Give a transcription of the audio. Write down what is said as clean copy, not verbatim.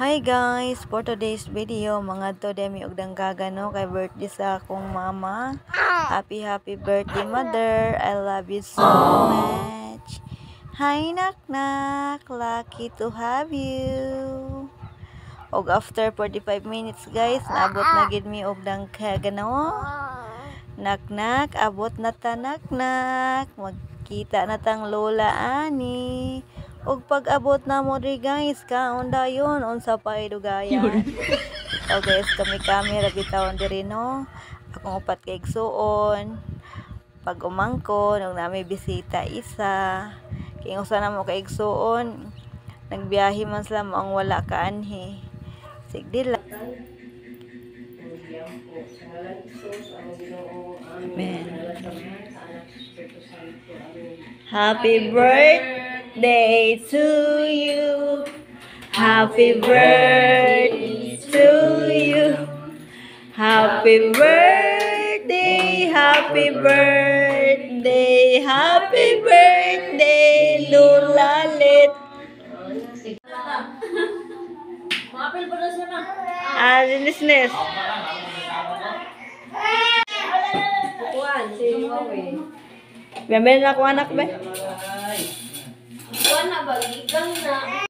Hi guys, for today's video, mga to demi og danggaga no kay birthday sa akong mama. Happy birthday mother. I love you so much. Hi nak, lucky to have you. Og after 45 minutes guys, naabot na gid mi og danggaga no. Nak, abot na ta nak. Magkita na tang lola ani. Og pag-abot na mo ri guys, kaon dayon unsa pa idugayan. So guys, kami ra bitawon diri no. Akong upat kay igsuon. Pag umangkon, og nami bisita isa. Kay usa na mo kay igsuon. Nagbiyahe man sila mo ang wala ka anhi. Sigdila. Amen. Happy birthday to you. Happy birthday to you. Happy birthday, happy birthday, happy birthday, Lola Lit. Listeners. Biyamin na ako anak ba? Kuan na ba? Gigang na.